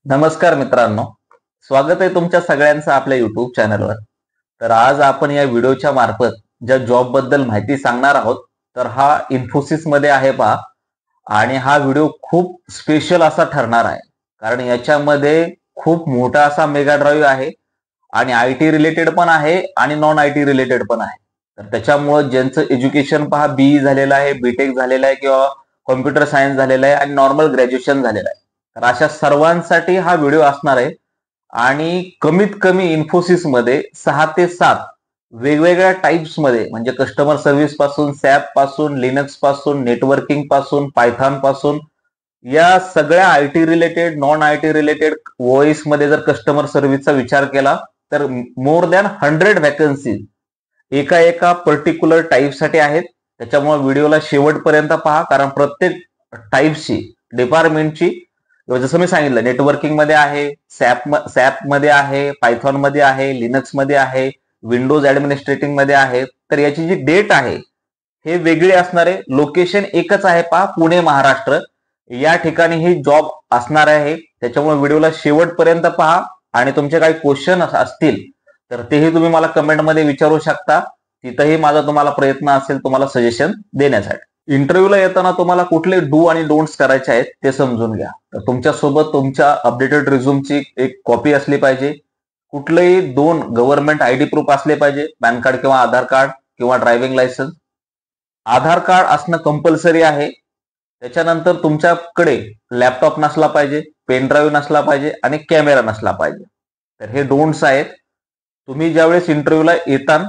नमस्कार मित्रांनो, स्वागत आहे तुमच्या सगळ्यांचं आपल्या युट्यूब चॅनलवर. तर आज आपण या व्हिडिओच्या मार्फत ज्या जॉब बद्दल माहिती सांगणार आहोत, तर हा इन्फोसिस मध्ये आहे पहा. आणि हा व्हिडिओ खूप स्पेशल असा ठरणार आहे, कारण याच्यामध्ये खूप मोठा असा मेगा ड्राईव्ह आहे आणि आय टी रिलेटेड पण आहे आणि नॉन आय टी रिलेटेड पण आहे. तर त्याच्यामुळं ज्यांचं एज्युकेशन पहा बीई झालेलं आहे, बीटेक झालेलं आहे किंवा कॉम्प्युटर सायन्स झालेलं आहे आणि नॉर्मल ग्रॅज्युएशन झालेलं आहे, तर अशा सर्वांसाठी हा व्हिडिओ असणार आहे. आणि कमीत कमी इन्फोसिसमध्ये 6 ते 7 वेगवेगळ्या टाइप्समध्ये, म्हणजे कस्टमर सर्व्हिस पासून, सॅप पासून, लिनक्स पासून, नेटवर्किंग पासून, पायथॉन पासून, या सगळ्या I T related, non I T related, voice मध्ये जर कस्टमर सर्व्हिसचा विचार केला तर मोर दॅन 100 व्हॅकन्सी एका एका पर्टिक्युलर टाईपसाठी आहेत. त्याच्यामुळे व्हिडिओला शेवटपर्यंत पहा, कारण प्रत्येक टाईपची, डिपार्टमेंटची, जसं मी सांगितलं, नेटवर्किंग मध्ये आहे, सॅप मध्ये आहे, पायथॉन मध्ये आहे, लिनक्स मध्ये आहे, विंडोज ऍडमिनिस्ट्रेटिंग मध्ये आहे, तर याची जी डेट आहे हे वेगळी असणार आहे. लोकेशन एकच आहे पहा, पुणे महाराष्ट्र. या ठिकाणी ही जॉब असणार आहे. त्याच्यामुळे व्हिडिओला शेवटपर्यंत पहा आणि तुमचे काही क्वेश्चन असतील तर तेही तुम्ही मला कमेंटमध्ये विचारू शकता. तिथंही माझा तुम्हाला प्रयत्न असेल तुम्हाला सजेशन देण्यासाठी. इंटरव्ह्यूला येताना तुम्हाला कुठले डू आणि डोंट्स करायचे आहेत ते समजून घ्या. तर तुमच्यासोबत तुमच्या अपडेटेड रिझ्यूमची एक कॉपी असली पाहिजे. कुठलेही 2 गव्हर्नमेंट आयडी प्रूफ असले पाहिजे, पॅन कार्ड किंवा आधार कार्ड किंवा ड्रायव्हिंग लायसन्स. आधार कार्ड असणं कंपल्सरी आहे. त्याच्यानंतर तुमच्याकडे लॅपटॉप नसला पाहिजे, पेन ड्राईव्ह नसला पाहिजे आणि कॅमेरा नसला पाहिजे. तर हे डोंट्स आहेत. तुम्ही ज्यावेळेस इंटरव्ह्यूला येताल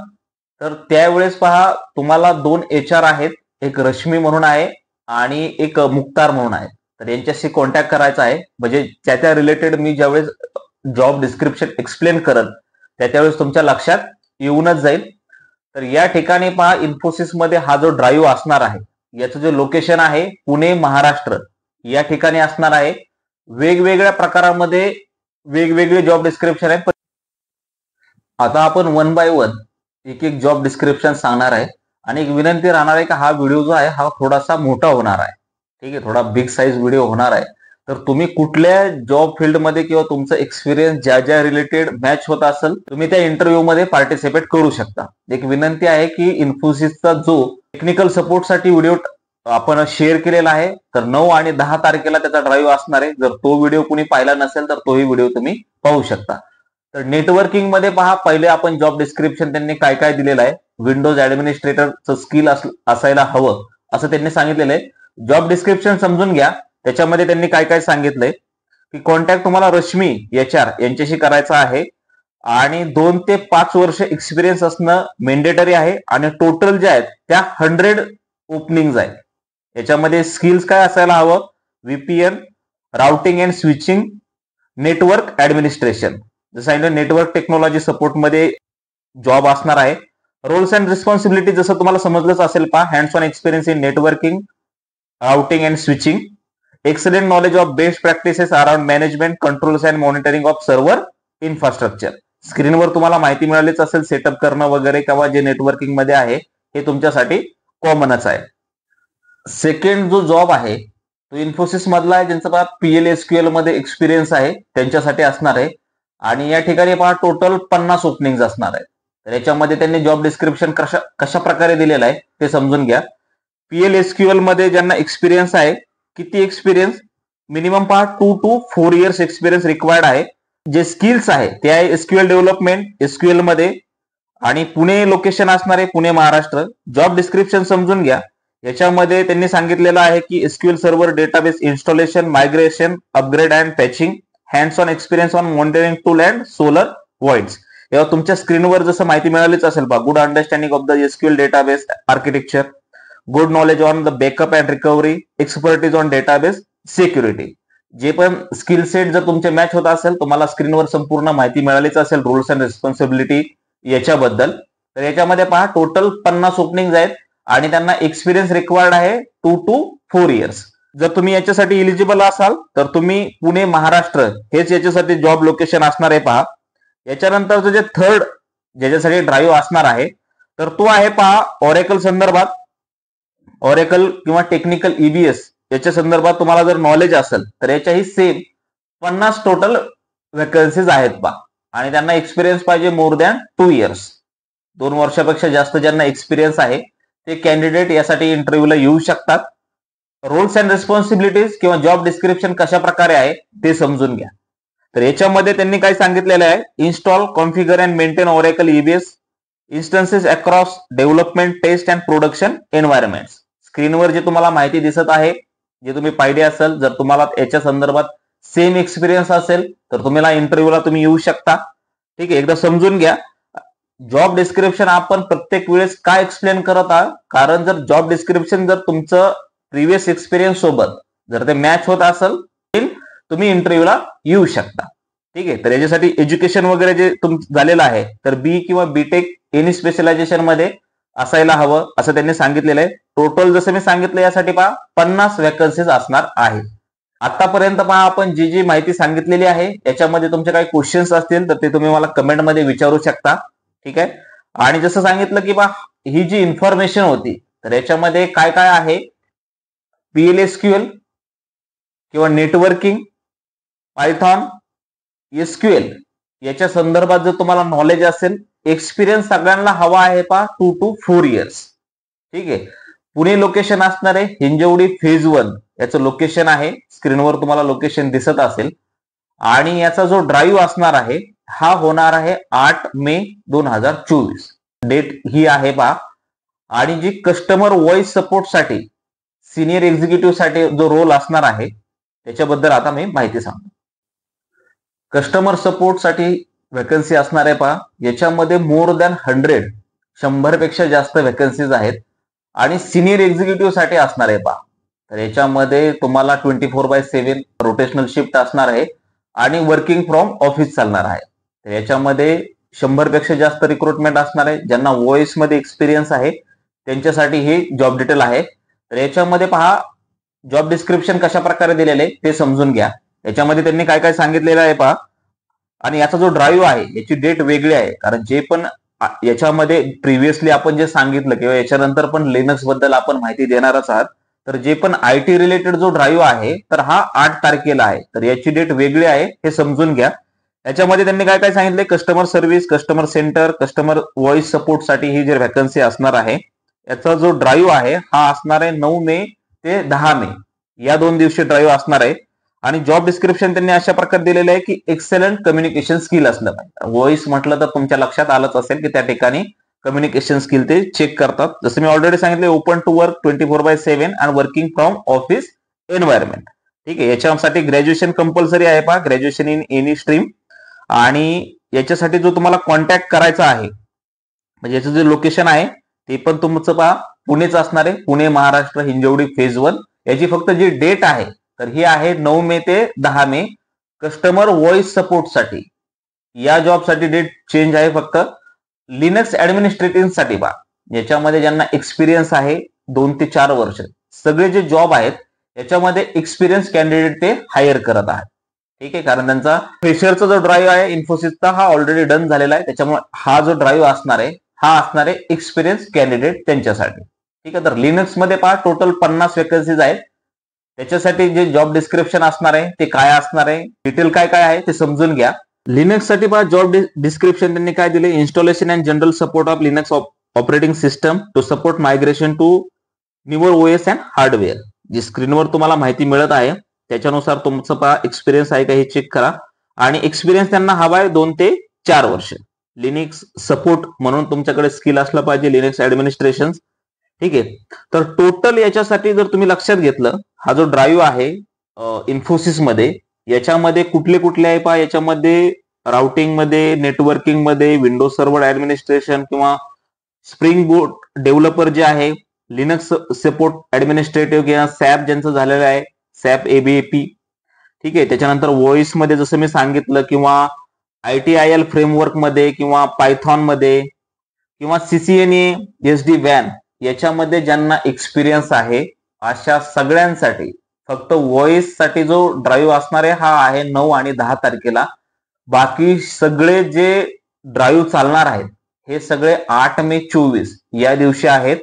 तर त्यावेळेस पहा, तुम्हाला 2 HR आहेत, एक रश्मी म्हणून आहे आणि एक मुक्तार म्हणून आहे. तर यांच्याशी कॉन्टॅक्ट करायचा आहे. म्हणजे त्याच्या रिलेटेड मी ज्यावेळेस जॉब डिस्क्रिप्शन एक्सप्लेन करत त्यावेळेस तुमच्या लक्षात येऊनच जाईल. तर या ठिकाणी पहा, इन्फोसिस मध्ये हा जो ड्राईव्ह असणार आहे याचं जे लोकेशन आहे पुणे महाराष्ट्र या ठिकाणी असणार आहे. वेगवेगळ्या प्रकारामध्ये वेगवेगळे जॉब डिस्क्रिप्शन आहेत. आता आपण 1 बाय 1 एक एक जॉब डिस्क्रिप्शन सांगणार आहे. आणि एक विनंती राहणार आहे की हा व्हिडिओ जो आहे हा थोडासा मोठा होणार आहे. ठीक आहे, थोडा बिग साईज व्हिडिओ होणार आहे. तर तुम्ही कुठल्या जॉब फील्डमध्ये किंवा तुमचा एक्सपिरियन्स ज्या ज्या रिलेटेड मॅच होत असेल तुम्ही त्या इंटरव्ह्यू मध्ये पार्टिसिपेट करू शकता. एक विनंती आहे की इन्फोसिसचा जो टेक्निकल सपोर्टसाठी व्हिडिओ आपण शेअर केलेला आहे, तर 9 आणि 10 तारखेला त्याचा ड्राईव्ह असणार आहे. जर तो व्हिडिओ कुणी पाहिला नसेल तर तोही व्हिडिओ तुम्ही पाहू शकता. तर नेटवर्किंग मध्ये पहा, पहिले आपण जॉब डिस्क्रिप्शन त्यांनी काय काय दिलेलं आहे. विंडोज ऍडमिनिस्ट्रेटरचं स्किल असायला हवं असं त्यांनी सांगितलेलं आहे. जॉब डिस्क्रिप्शन समजून घ्या. त्याच्यामध्ये त्यांनी काय काय सांगितलंय की कॉन्टॅक्ट तुम्हाला रश्मी HR यांच्याशी करायचा आहे आणि 2 ते 5 वर्ष एक्सपिरियन्स असणं मेंडेटरी आहे. आणि टोटल जे आहेत त्या 100 ओपनिंग आहेत. याच्यामध्ये स्किल्स काय असायला हवं, VPN, routing and switching, network administration. जसं नेटवर्क टेक्नॉलॉजी सपोर्ट मध्ये जॉब असणार आहे. रोल्स अँड रिस्पॉन्सिबिलिटी जसं तुम्हाला समजलंच असेल पहा, hands on experience in networking, routing and switching, excellent knowledge of best practices around management, controls and monitoring of server infrastructure. स्क्रीनवर तुम्हाला माहिती मिळालीच असेल, सेटअप करणं वगैरे किंवा जे नेटवर्किंग मध्ये आहे हे तुमच्यासाठी कॉमनच आहे. सेकंड जो जॉब आहे तो इन्फोसिस मधला आहे, ज्यांचा PLSQL मध्ये एक्सपिरियन्स आहे त्यांच्यासाठी असणार आहे. आणि या ठिकाणी पहा टोटल 50 ओपनिंग असणार आहे. तर याच्यामध्ये त्यांनी जॉब डिस्क्रिप्शन कशा प्रकारे दिलेलं आहे ते समजून घ्या. PLSQL मध्ये ज्यांना एक्सपिरियन्स आहे, किती एक्सपिरियन्स, मिनिमम पहा 2 to 4 इयर्स एक्सपिरियन्स रिक्वायर्ड आहे. जे स्किल्स आहे ते आहे SQL डेव्हलपमेंट SQL मध्ये, आणि पुणे लोकेशन असणार आहे, पुणे महाराष्ट्र. जॉब डिस्क्रिप्शन समजून घ्या. याच्यामध्ये त्यांनी सांगितलेलं आहे की SQL server database installation, migration, upgrade and patching, hands on experience on monitoring tool and solar voids. तेव्हा तुमच्या स्क्रीनवर जसं माहिती मिळालीच असेल बा, good understanding of the SQL database architecture, good knowledge on the backup and recovery, expertise on database security. जे पण स्किल सेट जर तुमचे मॅच होत असेल, तुम्हाला स्क्रीनवर संपूर्ण माहिती मिळालीच असेल रूल्स अँड रिस्पॉन्सिबिलिटी याच्याबद्दल. तर याच्यामध्ये पहा टोटल 50 ओपनिंग आहेत आणि त्यांना एक्सपिरियन्स रिक्वायर्ड आहे 2 to 4 इयर्स. जर तुम्ही याच्यासाठी इलिजिबल असाल तर तुम्ही पुणे महाराष्ट्र हेच याच्यासाठी जॉब लोकेशन असणार आहे पहा. याच्यानंतरचं जे थर्ड ज्याच्यासाठी ड्राईव्ह असणार आहे तर तो आहे पहा ऑरेकल संदर्भात. ऑरेकल किंवा टेक्निकल EBS याच्या संदर्भात तुम्हाला जर नॉलेज असेल तर याच्याही सेम 50 टोटल व्हॅकन्सीज आहेत पा, आणि त्यांना एक्सपिरियन्स पाहिजे मोर दॅन 2 इयर्स. 2 वर्षापेक्षा जास्त ज्यांना एक्सपिरियन्स आहे ते कॅन्डिडेट यासाठी इंटरव्ह्यूला येऊ शकतात. रोल्स अँड रिस्पॉन्सिबिलिटीज किंवा जॉब डिस्क्रिप्शन कशा प्रकारे आहे ते समजून घ्या. तर याच्यामध्ये त्यांनी काय सांगितलेलं आहे, install, configure and maintain Oracle EBS instances across development, test and production environment. स्क्रीनवर जे तुम्हाला माहिती दिसत आहे, जे तुम्ही पाहिली असेल, जर तुम्हाला याच्या संदर्भात सेम एक्सपिरियन्स असेल तर तुम्हाला इंटरव्ह्यूला तुम्ही येऊ शकता. ठीक आहे, एकदा समजून घ्या. जॉब डिस्क्रिप्शन आपण प्रत्येक वेळेस काय एक्सप्लेन करत आहात, कारण जर जॉब डिस्क्रिप्शन जर तुमचं प्रिव्हियस एक्सपिरियन्स सोबत जर ते मॅच होत असेल तुम्ही इंटरव्ह्यूला येऊ शकता. ठीक आहे, तर याच्यासाठी एज्युकेशन वगैरे जे तुमचं झालेलं आहे तर बी किंवा बीटेक एनी स्पेशलायझेशन मध्ये असायला हवं असं त्यांनी सांगितलेलं आहे. टोटल जसं मी सांगितलं यासाठी पहा 50 व्हॅकन्सीज असणार आहे. आतापर्यंत पहा आपण जी जी माहिती सांगितलेली आहे याच्यामध्ये तुमचे काही क्वेश्चन्स असतील तर ते तुम्ही मला कमेंटमध्ये विचारू शकता. ठीक आहे, आणि जसं सांगितलं की पहा ही जी इन्फॉर्मेशन होती तर याच्यामध्ये काय काय आहे, PLSQL किंवा नेटवर्किंग, पायथॉन, SQL याच्या संदर्भात जर तुम्हाला नॉलेज असेल, एक्सपिरियन्स सगळ्यांना हवा आहे पहा 2 to 4 इयर्स. ठीक आहे, पुणे लोकेशन असणार आहे, हिंजवडी फेज 1 याचं लोकेशन आहे, स्क्रीनवर तुम्हाला लोकेशन दिसत असेल. आणि याचा जो ड्राईव्ह असणार आहे हा होणार आहे 8 मे 2024. डेट ही आहे पहा. आणि जी कस्टमर व्हॉइस सपोर्टसाठी सिनियर एक्झिक्युटिव्ह साठी जो रोल असणार आहे त्याच्याबद्दल आता मी माहिती सांगतो. कस्टमर सपोर्टसाठी व्हॅकन्सी असणार आहे पहा, याच्यामध्ये मोर दॅन 100 पेक्षा जास्त व्हॅकन्सीज आहेत. आणि सिनियर एक्झिक्युटिव्ह साठी असणार आहे पहा, तर याच्यामध्ये तुम्हाला 24/7 रोटेशनल शिफ्ट असणार आहे आणि वर्किंग फ्रॉम ऑफिस चालणार आहे. तर याच्यामध्ये 100 पेक्षा जास्त रिक्रुटमेंट असणार आहे. ज्यांना व्हॉइस मध्ये एक्सपिरियन्स आहे त्यांच्यासाठी हे जॉब डिटेल आहे. तर याच्यामध्ये पहा जॉब डिस्क्रिप्शन कशा प्रकारे दिलेले ते समजून घ्या. याच्यामध्ये त्यांनी काय काय सांगितलेलं आहे पहा. आणि याचा जो ड्राईव्ह आहे याची डेट वेगळी आहे, कारण जे पण याच्यामध्ये प्रिव्हियसली आपण जे सांगितलं किंवा याच्यानंतर पण लिनक्स बद्दल आपण माहिती देणारच आहात, तर जे पण IT रिलेटेड जो ड्राईव्ह आहे तर हा 8 तारखेला आहे. तर याची डेट वेगळी आहे हे समजून घ्या. याच्यामध्ये त्यांनी काय काय सांगितले, customer service, customer centre, customer voice support साठी ही जी व्हॅकन्सी असणार आहे याचा जो ड्राईव्ह आहे हा असणार आहे 9 मे ते 10 मे या 2 दिवशी ड्राईव्ह असणार आहे. आणि जॉब डिस्क्रिप्शन त्यांनी अशा प्रकारे दिलेलं आहे की एक्सेलंट कम्युनिकेशन स्किल असलं पाहिजे. व्हॉइस म्हटलं तर तुमच्या लक्षात आलंच असेल की त्या ठिकाणी कम्युनिकेशन स्किल ते चेक करतात. जसं मी ऑलरेडी सांगितले, ओपन टू वर्क 24/7 आणि वर्किंग फ्रॉम ऑफिस एन्व्हायरमेंट. ठीक आहे, याच्यासाठी ग्रॅज्युएशन कंपल्सरी आहे पहा, ग्रॅज्युएशन इन एनी स्ट्रीम. आणि याच्यासाठी जो तुम्हाला कॉन्टॅक्ट करायचा आहे म्हणजे याचं जे लोकेशन आहे ते पण तुमचं पहा पुणेच असणार आहे, पुणे महाराष्ट्र, हिंजवडी फेज 1. याची फक्त जी डेट आहे तर ही आहे 9 मे ते 10 मे. कस्टमर व्हॉइस सपोर्टसाठी या जॉबसाठी डेट चेंज आहे फक्त. लिनक्स ऍडमिनिस्ट्रेटिव्ह साठी पहा, याच्यामध्ये ज्यांना एक्सपिरियन्स आहे 2 ते 4 वर्ष, सगळे जे जॉब आहेत याच्यामध्ये एक्सपिरियन्स कॅन्डिडेट ते हायर करत आहेत. ठीक आहे, कारण त्यांचा फ्रेशरचा जो ड्राईव्ह आहे इन्फोसिसचा हा ऑलरेडी डन झालेला आहे, त्याच्यामुळे हा जो ड्राईव्ह असणार आहे हा असणार आहे एक्सपिरियन्स कॅन्डिडेट त्यांच्यासाठी. ठीक आहे, तर लिनक्स मध्ये पहा टोटल 50 व्हॅकन्सीज आहेत. त्याच्यासाठी जे जॉब डिस्क्रिप्शन असणार आहे ते काय असणार आहे, डिटेल काय काय आहे ते समजून घ्या. लिनक्स साठी पहा जॉब डिस्क्रिप्शन त्यांनी काय दिले, installation and general support of Linux operating system to support migration to newer OS and hardware. जी स्क्रीनवर तुम्हाला माहिती मिळत आहे त्याच्यानुसार तुमचं पहा एक्सपिरियन्स आहे का हे चेक करा. आणि एक्सपिरियन्स त्यांना हवा आहे 2 ते 4 वर्ष. लिनक्स सपोर्ट म्हणून तुमच्याकडे स्किल असलं पाहिजे, लिनक्स ऍडमिनिस्ट्रेशन. ठीक आहे, तर टोटल याच्यासाठी जर तुम्ही लक्षात घेतलं, हा जो ड्राईव्ह आहे इन्फोसिस मध्ये याच्यामध्ये कुठले कुठले आहे पहा, याच्यामध्ये राउटिंग मध्ये, नेटवर्किंग मध्ये, विंडोज सर्व्हर ऍडमिनिस्ट्रेशन किंवा स्प्रिंग बोट डेव्हलपर जे आहे, लिनक्स सपोर्ट ऍडमिनिस्ट्रेटिव्ह किंवा सॅप ज्यांचं झालेलं आहे, सॅप ABAP. ठीक आहे, त्याच्यानंतर व्हॉइस मध्ये जसं मी सांगितलं किंवा ITIL फ्रेमवर्क मध्ये किंवा पायथॉन मध्ये किंवा CCNA SD-WAN याच्यामध्ये ज्यांना एक्सपिरियन्स आहे अशा सगळ्यांसाठी फक्त व्हॉइस साठी जो ड्राईव्ह असणार आहे हा आहे 9 आणि 10 तारखेला. बाकी सगळे जे ड्राईव्ह चालणार आहेत हे सगळे 8 मे 24 या दिवशी आहेत.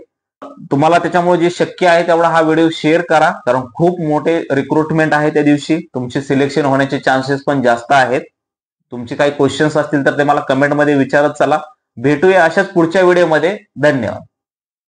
तुम्हाला त्याच्यामुळे जे शक्य आहे तेवढा हा व्हिडिओ शेअर करा, कारण खूप मोठे रिक्रुटमेंट आहे त्या दिवशी. तुमचे सिलेक्शन होण्याचे चान्सेस पण जास्त आहेत. तुमचे काही क्वेश्चन्स असतील तर ते मला कमेंटमध्ये विचारत चला. भेटूया अशाच पुढच्या व्हिडिओमध्ये. धन्यवाद.